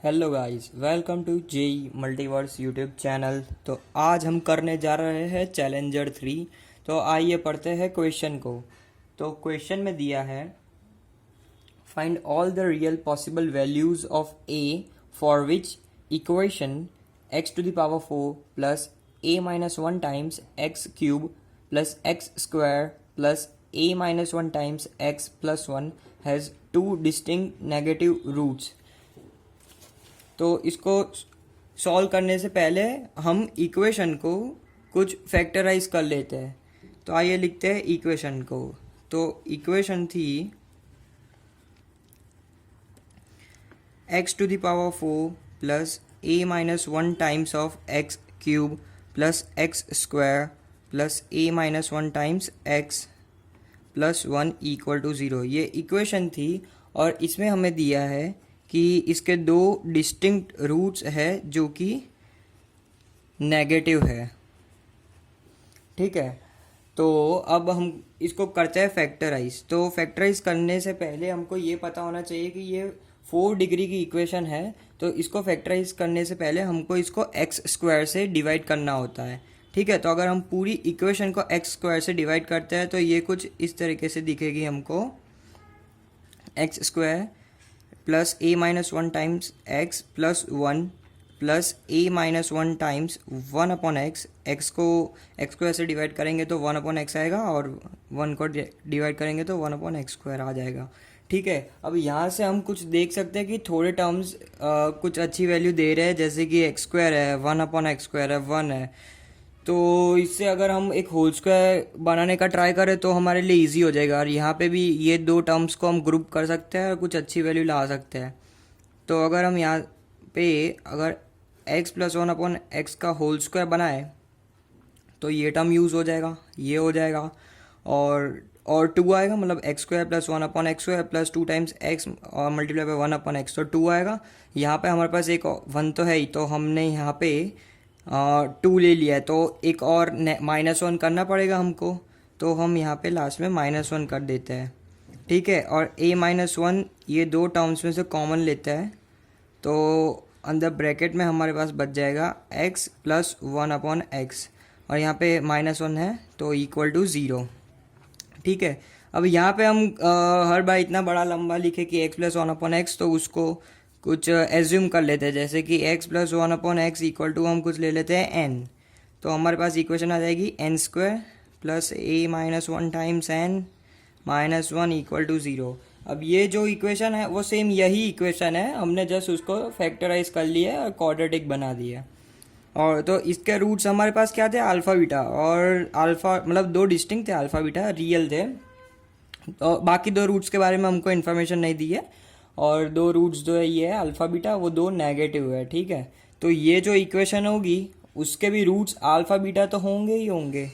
Hello guys, welcome to JEE multiverse YouTube channel. तो आज हम करने जा रहे हैं चैलेंजर 3। तो आइए पढ़ते हैं क्वेश्चन को। तो क्वेश्चन में दिया है, find all the real possible values of a for which equation x to the power 4 plus a minus one times x cube plus x square plus a minus one times x plus one has two distinct negative roots. तो इसको solve करने से पहले हम equation को कुछ factorise कर लेते हैं। तो आइए लिखते हैं इक्वेशन को। तो इक्वेशन थी x to the power 4 plus a minus one times of x cube plus x square plus a minus one times x plus one equal to zero. ये इक्वेशन थी और इसमें हमें दिया है कि इसके दो डिस्टिंक्ट रूट्स है जो कि नेगेटिव है। ठीक है, तो अब हम इसको करते हैं फैक्टराइज। तो फैक्टराइज करने से पहले हमको ये पता होना चाहिए कि ये 4 डिग्री की इक्वेशन है। तो इसको फैक्टराइज करने से पहले हमको इसको एक्स स्क्वायर से डिवाइड करना होता है। ठीक है, तो अगर हम पूरी इक्वेशन को एक्स स्क्वायर से डिवाइड करते हैं तो ये कुछ इस तरीके से दिखेगी हमको, x square plus a minus one times x plus one plus a minus one times one upon x. X को एक्स स्क्वायर से डिवाइड करेंगे तो वन अपॉन एक्स आएगा और वन को डिवाइड करेंगे तो वन अपॉन एक्स स्क्वायर आ जाएगा। ठीक है, अब यहाँ से हम कुछ देख सकते हैं कि थोड़े टर्म्स कुछ अच्छी वैल्यू दे रहे हैं, जैसे कि एक्स स्क्वायर है, वन अपॉन एक्स स्क्वायर है, वन है। तो इससे अगर हम एक होल स्क्वायर बनाने का ट्राई करें तो हमारे लिए इजी हो जाएगा। और यहाँ पे भी ये दो टर्म्स को हम ग्रुप कर सकते हैं और कुछ अच्छी वैल्यू ला सकते हैं। तो अगर हम यहाँ पे अगर x plus one upon x का होल स्क्वायर बनाए तो ये टर्म यूज़ हो जाएगा, ये हो जाएगा और टू आएगा, मतलब x square plus one upon x square plus two times x और multiply by one upon x, तो टू आएगा। यहाँ पे हमारे पास एक वन तो है ही, तो हमने यहाँ पे टू ले लिया है, तो एक और माइनस वन करना पड़ेगा हमको। तो हम यहाँ पे लास्ट में माइनस वन कर देते हैं। ठीक है, और a माइनस वन ये दो टर्म्स में से कॉमन लेता है, तो अंदर ब्रैकेट में हमारे पास बच जाएगा x plus one upon x, और यहाँ पे माइनस वन है तो इक्वल टू ज़ीरो। ठीक है, अब यहाँ पे हम हर बार इतना बड़ा लंबा लिखे कि x plus one upon x, तो उसको कुछ एज्यूम कर लेते हैं, जैसे कि x plus one upon x equal to हम कुछ ले लेते हैं n। तो हमारे पास इक्वेशन आ जाएगी n square plus a minus one times n minus one equal to zero. अब ये जो इक्वेशन है वो सेम यही इक्वेशन है, हमने जस्ट उसको फैक्टराइज कर लिया और क्वाड्रेटिक बना दिया। और तो इसके रूट्स हमारे पास क्या थे, अल्फ़ा बीटा, और अल्फ़ा मतलब दो डिस्टिंक्ट थे, अल्फ़ा बीटा रियल थे। तो बाकी दो रूट्स के बारे में हमको इन्फॉर्मेशन नहीं दी है, और दो रूट्स जो है ये है अल्फ़ा बीटा, वो दो नेगेटिव है। ठीक है, तो ये जो इक्वेशन होगी उसके भी रूट्स अल्फ़ा बीटा तो होंगे ही होंगे,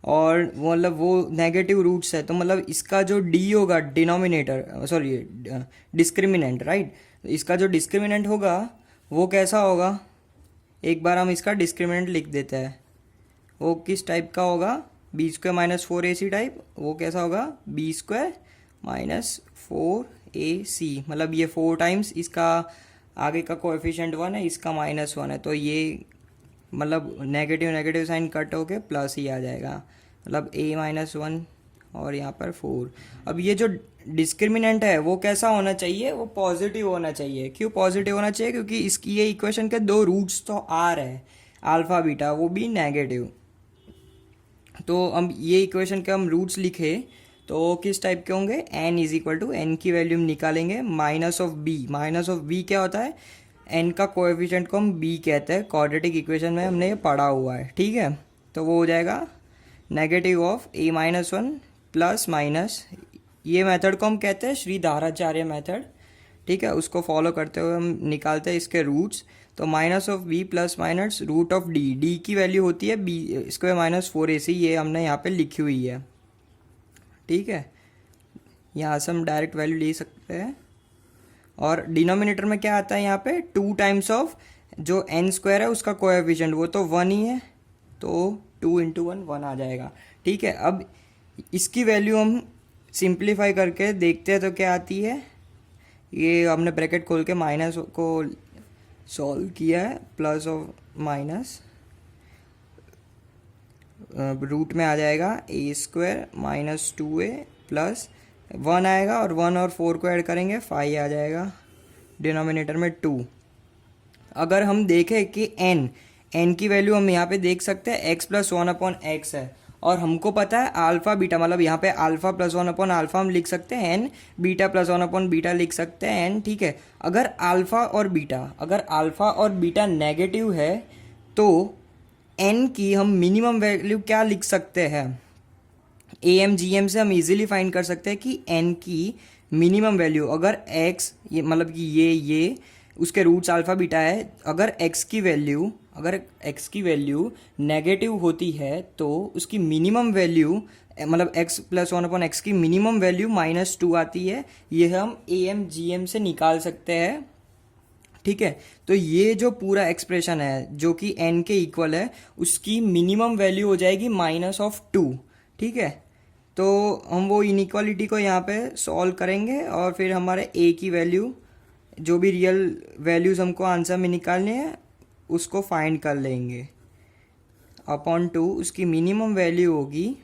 और मतलब वो नेगेटिव रूट्स है, तो मतलब इसका जो डी होगा, डिनोमिनेटर सॉरी डिस्क्रिमिनेंट, राइट, इसका जो डिस्क्रिमिनेंट होगा वो कैसा होगा, एक बार हम इसका डिस्क्रिमिनेंट लिख देते हैं। वो किस टाइप का होगा, B square minus four a C type. वो कैसा होगा, B square minus four a सी, मतलब ये फोर टाइम्स इसका आगे का कोएफिशिएंट वन है, इसका माइनस वन है, तो ये मतलब नेगेटिव नेगेटिव साइन कट होके प्लस ही आ जाएगा, मतलब a माइनस वन और यहाँ पर फोर। अब ये जो डिस्क्रिमिनेंट है वो कैसा होना चाहिए, वो पॉजिटिव होना चाहिए। क्यों पॉजिटिव होना चाहिए, क्योंकि इसकी ये इक्वेशन के दो रूट्स तो आ रहे हैं अल्फ़ा बीटा, वो भी नेगेटिव। तो अब ये इक्वेशन के हम रूट्स लिखे तो किस टाइप के होंगे, n is equal to n की वैल्यू हम निकालेंगे minus of b। Minus of b क्या होता है, n का कोएफिशिएंट को हम b कहते हैं, क्वाड्रेटिक इक्वेशन में हमने ये पढ़ा हुआ है। ठीक है, तो वो हो जाएगा negative of a minus one plus minus, ये मेथड को हम कहते हैं श्रीधराचार्य मेथड। ठीक है, उसको फॉलो करते हुए हम निकालते हैं इसके रूट्स। तो minus of b plus minus root of d की वैल्यू होती है b square minus four a c, ये हमने यहाँ पे लिखी हुई है। ठीक है, यहाँ से हम डायरेक्ट वैल्यू ले सकते हैं। और डिनोमिनेटर में क्या आता है, यहाँ पे टू टाइम्स ऑफ जो एन स्क्वायर है उसका कोएफिशिएंट, वो तो वन ही है, तो टू इंटू वन वन आ जाएगा। ठीक है, अब इसकी वैल्यू हम सिंप्लीफाई करके देखते हैं तो क्या आती है, ये हमने ब्रैकेट खोल के माइनस को सॉल्व किया है, प्लस और माइनस रूट में आ जाएगा ए स्क्वायर माइनस 2a प्लस 1 आएगा, और 1 और 4 को ऐड करेंगे 5 आ जाएगा, डिनोमिनेटर में 2। अगर हम देखें कि n की वैल्यू हम यहाँ पे देख सकते हैं x प्लस 1/x है, और हमको पता है अल्फा बीटा, मतलब यहाँ पे अल्फा प्लस 1/अल्फा हम लिख सकते हैं n, बीटा प्लस 1/बीटा लिख सकते हैं n, ठीक है। अगर अल्फा और बीटा नेगेटिव है तो n की हम मिनिमम वैल्यू क्या लिख सकते हैं, AMGM से हम इजीली फाइंड कर सकते हैं कि n की मिनिमम वैल्यू, अगर x ये मतलब कि ये उसके रूट्स अल्फा बीटा है, अगर x की वैल्यू नेगेटिव होती है तो उसकी मिनिमम वैल्यू मतलब x प्लस 1/x की मिनिमम वैल्यू -2 आती है। ये हम AMGM से निकाल सकते हैं, ठीक है। तो ये जो पूरा एक्सप्रेशन है जो कि n के इक्वल है, उसकी मिनिमम वैल्यू हो जाएगी -2, ठीक है। तो हम वो इनइक्वालिटी को यहाँ पे सॉल्व करेंगे और फिर हमारे a की वैल्यू, जो भी रियल वैल्यूज़ हमको आंसर में निकालने हैं उसको फाइंड कर लेंगे। अपॉन 2 उसकी मिनिमम वैल्यू होगी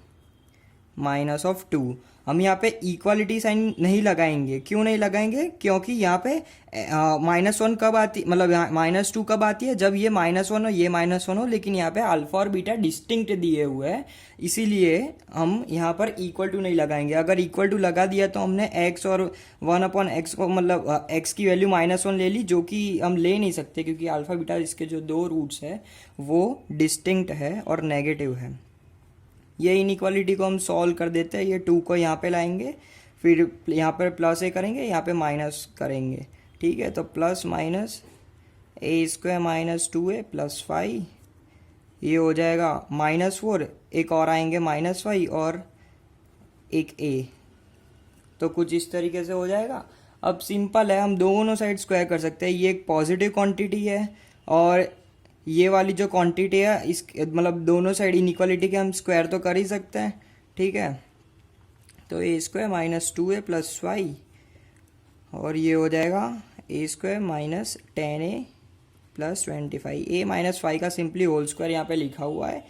-2। हम यहाँ पे इक्वालिटी साइन नहीं लगाएंगे, क्यों नहीं लगाएंगे, क्योंकि यहाँ पे -1 कब आती, मतलब यहाँ -2 कब आती है, जब ये -1 हो ये -1 हो, लेकिन यहाँ पे अल्फा और बीटा डिस्टिंक्ट दिए हुए हैं, इसीलिए हम यहाँ पर इक्वल टू नहीं लगाएंगे। अगर इक्वल टू लगा दिया तो हमने x और 1/x को, मतलब x की वैल्यू -1 ले ली, जो कि हम ले नहीं सकते क्योंकि अल्फा बीटा इसके जो दो रूट्स है वो डिस्टिंक्ट है और नेगेटिव है। ये इनइक्वालिटी को हम सॉल्व कर देते हैं, ये 2 को यहाँ पे लाएंगे, फिर यहाँ पर प्लस ए करेंगे, यहाँ पे माइनस करेंगे, ठीक है। तो plus minus a² -2a plus 5, ये हो जाएगा -4, एक और आएंगे -5 और एक a, तो कुछ इस तरीके से हो जाएगा। अब सिंपल है, हम दोनों साइड स्क्वायर कर सकते हैं। ये एक पॉजिटिव क्वांटिटी है और ये वाली जो क्वांटिटी है इस, मतलब दोनों साइड इनइक्वालिटी के हम स्क्वायर तो कर ही सकते हैं, ठीक है। तो a² -2a प्लस 5, और ये हो जाएगा a² -10a प्लस 25। a-5 का सिंपली होल स्क्वायर यहाँ पे लिखा हुआ है।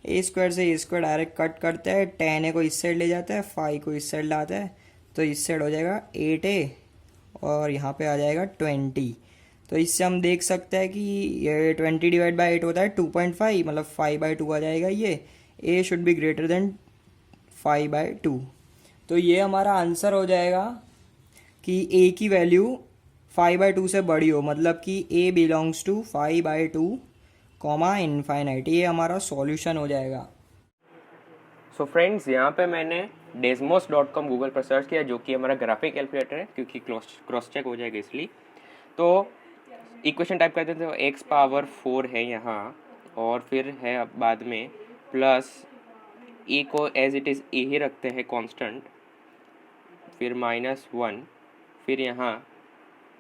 a² से a² डायरेक्ट कट करते हैं, 10a को इस साइड ले जाता है, 5 को इस साइड लाता है, तो इस साइड हो जाएगा 8a और यहाँ पे आ जाएगा 20। तो इससे हम देख सकते हैं कि ये 20 डिवाइड बाई 8 होता है 2.5, मतलब 5/2 आ जाएगा। ये a should be greater than 5/2। तो ये हमारा आंसर हो जाएगा कि a की वैल्यू 5/2 से बड़ी हो, मतलब कि a belongs to 5/2 comma infinite. ये हमारा सॉल्यूशन हो जाएगा। सो फ्रेंड्स, यहाँ पे मैंने desmos.com गूगल पर सर्च किया, जो कि हमारा ग्राफिक कैलकुलेटर है, क्योंकि क्रॉस चेक हो जाएगा इसलिए। तो इक्वेशन टाइप करते थे, तो x⁴ है यहाँ, और फिर है अब बाद में प्लस a को एज इट इज़ a ही रखते हैं कांस्टेंट, फिर -1, फिर यहाँ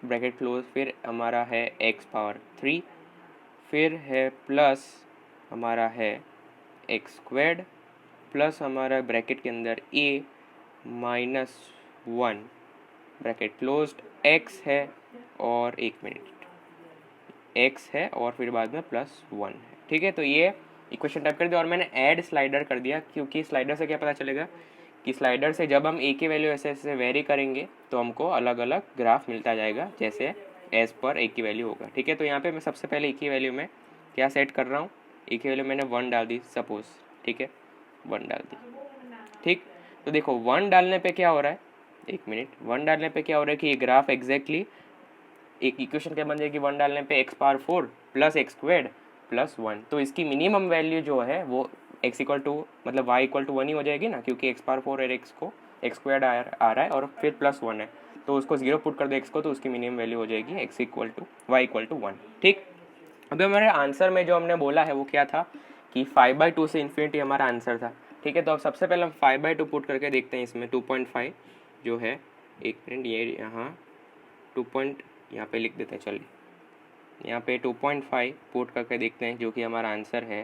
ब्रैकेट क्लोज, फिर हमारा है x⁴, फिर है प्लस हमारा है x² प्लस हमारा ब्रैकेट के अंदर a -1 ब्रैकेट क्लोज्ड, x है और 1 मिनट x है और फिर बाद में +1 है, ठीक है। तो ये इक्वेशन टाइप कर दिया और मैंने ऐड स्लाइडर कर दिया, क्योंकि स्लाइडर से क्या पता चलेगा कि स्लाइडर से जब हम a की वैल्यू ऐसे ऐसे वेरी करेंगे तो हमको अलग अलग ग्राफ मिलता जाएगा, जैसे एज पर a की वैल्यू होगा, ठीक है। तो यहाँ पे मैं सबसे पहले a की वैल्यू में क्या सेट कर रहा हूँ, a की वैल्यू मैंने 1 डाल दी सपोज, ठीक है, 1 डाल दी, ठीक। तो देखो 1 डालने पे क्या हो रहा है, 1 मिनट, 1 डालने पे क्या हो रहा है कि ये ग्राफ एग्जैक्टली एक इक्वेशन क्या बन जाएगी, 1 डालने पे x⁴ प्लस x² प्लस 1। तो इसकी मिनिमम वैल्यू जो है वो x मतलब y = 1 ही हो जाएगी ना, क्योंकि x⁴ और x को x² आ रहा है और फिर +1 है, तो उसको 0 पुट कर दो x को, तो उसकी मिनिमम वैल्यू हो जाएगी y = 1, ठीक। अभी हमारे आंसर में जो हमने बोला है वो क्या था कि 5/2 से इन्फिनिटी हमारा आंसर था, ठीक है। तो अब सबसे पहले हम 5/2 पुट करके देखते हैं, इसमें 2.5 जो है, 1 मिनट, ये यहाँ 2 यहाँ पे लिख देते हैं, चलिए यहाँ पे 2.5 पुट करके देखते हैं, जो कि हमारा आंसर है।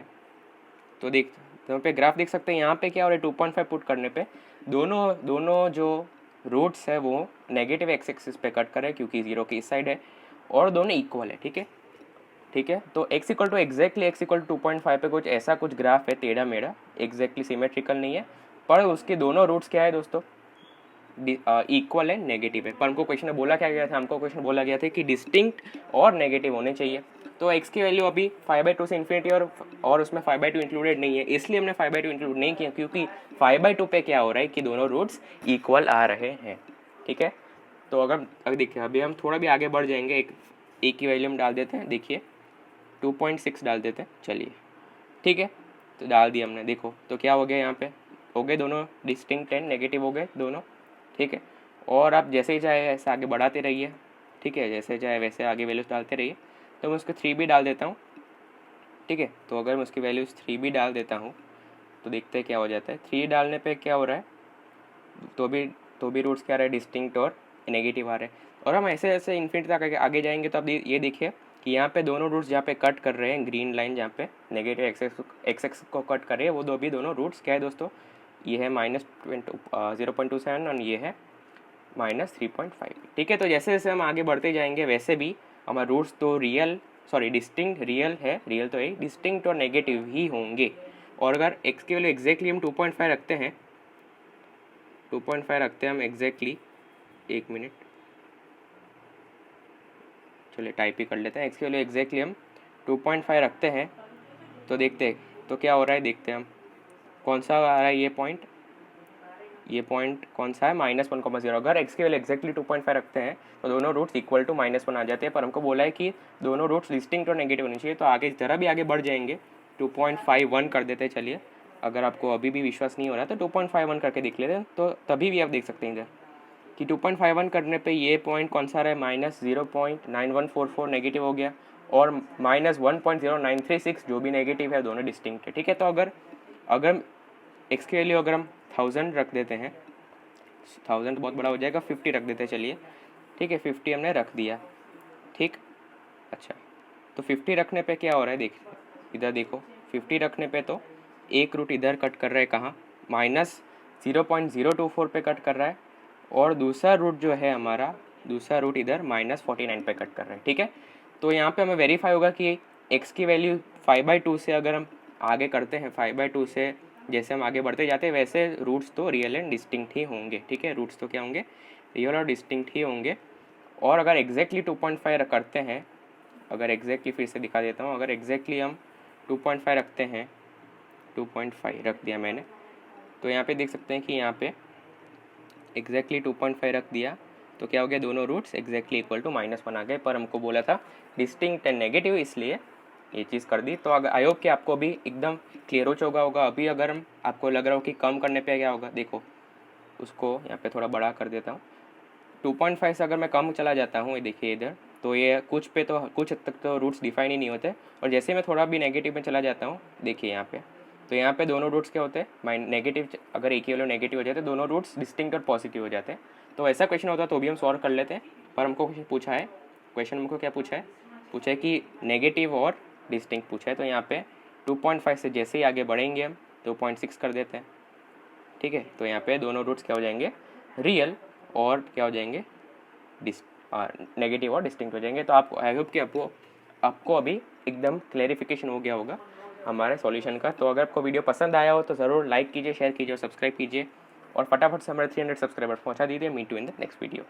तो यहाँ पे ग्राफ देख सकते हैं, यहाँ पे क्या हो रहा है, 2.5 पुट करने पे दोनों जो रूट्स है वो नेगेटिव x एक्सिस पे कट कर रहे हैं, क्योंकि 0 की इस साइड है, और दोनों इक्वल है, ठीक है। ठीक है। तो x equal to exactly x equal to 2.5 पे कुछ ऐसा कुछ ग्राफ है टेढ़ा मेढ़ा, एग्जैक्टली सिमेट्रिकल नहीं है, पर उसके दोनों रूट्स क्या है दोस्तों, इक्वल है, नेगेटिव है। पर हमको क्वेश्चन में बोला क्या गया था, हमको क्वेश्चन बोला गया था कि डिस्टिंक्ट और नेगेटिव होने चाहिए। तो x की वैल्यू अभी 5/2 से इन्फिनिटी और उसमें 5/2 इंक्लूडेड नहीं है, इसलिए हमने 5/2 इंक्लूड नहीं किया, क्योंकि 5/2 पे क्या हो रहा है कि दोनों रूट्स इक्वल आ रहे हैं। ठीक है। तो अगर देखिए अभी हम थोड़ा भी आगे बढ़ जाएंगे, एक की वैल्यू हम डाल देते हैं, देखिए 2.6 डाल देते हैं, चलिए ठीक है। तो डाल दिया हमने, देखो तो क्या हो गया, यहाँ पे हो गए दोनों डिस्टिंक्ट एंड नेगेटिव हो गए दोनों। ठीक है। और आप जैसे ही चाहे ऐसे आगे बढ़ाते रहिए, ठीक है, जैसे चाहे वैसे आगे वैल्यूज डालते रहिए। तो मैं उसको 3 भी डाल देता हूँ। ठीक है। तो अगर मैं उसकी वैल्यूज 3 भी डाल देता हूँ तो देखते हैं क्या हो जाता है। 3 डालने पे क्या हो रहा है, तो भी रूट्स क्या आ रहा है, डिस्टिंक्ट और नेगेटिव आ रहे हैं। और हम ऐसे ऐसे इन्फिनिटी तक आगे जाएंगे तो अब ये देखिए कि यहाँ पे दोनों रूट्स जहाँ पे कट कर रहे हैं, ग्रीन लाइन जहाँ पे नेगेटिव एक्स को कट कर रही है, वो दोनों रूट्स क्या है दोस्तों, ये है -0.27 और ये है -3.5। ठीक है। तो जैसे जैसे हम आगे बढ़ते जाएंगे वैसे भी हमारे रूट्स तो डिस्टिंक्ट रियल है, रियल तो है, डिस्टिंक्ट और नेगेटिव ही होंगे। और अगर एक्स के वैल्यू एग्जैक्टली हम 2.5 रखते हैं, 2.5 रखते हैं हम एग्जैक्टली, एक मिनट चलिए टाइप ही कर लेते हैं, एक्स के वैल्यू एग्जैक्टली हम 2.5 रखते हैं तो देखते हैं तो क्या हो रहा है, देखते हैं हम कौन सा आ रहा है ये पॉइंट कौन सा है, -1,0। अगर एक्स की वैल्यू एक्जैक्टली 2.5 रखते हैं तो दोनों रूट्स इक्वल टू -1 आ जाते हैं। पर हमको बोला है कि दोनों रूट्स डिस्टिंक्ट और नेगेटिव होनी चाहिए। तो आगे जरा भी आगे बढ़ जाएंगे, 2.51 कर देते हैं। चलिए अगर आपको अभी भी विश्वास नहीं हो रहा तो 2.51 करके देख लेते हैं, तो तभी भी आप देख सकते हैं इधर कि 2.51 करने पे ये पॉइंट कौन सा रहा है, -0.9144 नेगेटिव हो गया, और -1.0936 जो भी नेगेटिव है, दोनों डिस्टिंक्ट है। ठीक है। तो अगर एक्स की वैल्यू अगर हम 1000 रख देते हैं, 1000 बहुत बड़ा हो जाएगा, 50 रख देते हैं चलिए, ठीक है, 50 हमने रख दिया। ठीक, अच्छा, तो 50 रखने पे क्या हो रहा है, देख इधर देखो, 50 रखने पे तो एक रूट इधर कट कर रहा है, कहाँ, -0.024 पे कट कर रहा है, और दूसरा रूट जो है हमारा, दूसरा रूट इधर -49 पे कट कर रहा है। ठीक है। तो यहाँ पे हमें वेरीफाई होगा कि x की वैल्यू 5/2 से अगर हम आगे करते हैं, 5/2 से जैसे हम आगे बढ़ते जाते हैं वैसे रूट्स तो रियल एंड डिस्टिंक्ट ही होंगे। ठीक है। रूट्स तो क्या होंगे, रियल और डिस्टिंक्ट ही होंगे। और अगर एग्जैक्टली 2.5 करते हैं, अगर एग्जैक्टली फिर से दिखा देता हूँ, अगर एग्जैक्टली हम 2.5 रखते हैं, 2.5 रख दिया मैंने, तो यहाँ पे देख सकते हैं कि यहाँ पे एग्जैक्टली 2.5 रख दिया तो क्या हो गया, दोनों रूट्स एग्जैक्टली इक्वल टू -1 आ गए। पर हमको बोला था डिस्टिंक्ट एंड नेगेटिव, इसलिए ये चीज़ कर दी। तो अगर आई होप कि आपको अभी एकदम क्लियर हो चुका होगा। अभी अगर हम आपको लग रहा हो कि कम करने पे क्या होगा, देखो उसको यहाँ पे थोड़ा बड़ा कर देता हूँ। 2.5 से अगर मैं कम चला जाता हूँ, ये देखिए इधर, तो ये कुछ हद तक तो रूट्स डिफाइन ही नहीं होते। और जैसे मैं थोड़ा भी नेगेटिव में चला जाता हूँ, देखिए यहाँ पे, तो यहाँ पे दोनों रूट्स क्या होते हैं, नेगेटिव, अगर एक ही वैल्यू नेगेटिव हो जाते हैं, दोनों रूट्स डिस्टिंक्ट और पॉजिटिव हो जाते हैं। तो ऐसा क्वेश्चन होता है तो भी हम सॉल्व कर लेते हैं। पर हमको पूछा है, क्वेश्चन हमको क्या पूछा है कि नेगेटिव और डिस्टिंक्ट पूछा है। तो यहाँ पे 2.5 से जैसे ही आगे बढ़ेंगे हम 2.6 कर देते हैं। ठीक है। तो यहाँ पे दोनों रूट्स क्या हो जाएंगे, रियल और क्या हो जाएंगे, नेगेटिव और डिस्टिंक्ट हो जाएंगे। तो आपको आई होप कि आपको अभी एकदम क्लैरिफिकेशन हो गया होगा हमारे सॉल्यूशन का। तो अगर आपको वीडियो पसंद आया हो तो ज़रूर लाइक कीजिए, शेयर कीजिए और सब्सक्राइब कीजिए, और फटाफट से हमारे 300 सब्सक्राइबर्स पहुँचा दीजिए। Meet you in the next video.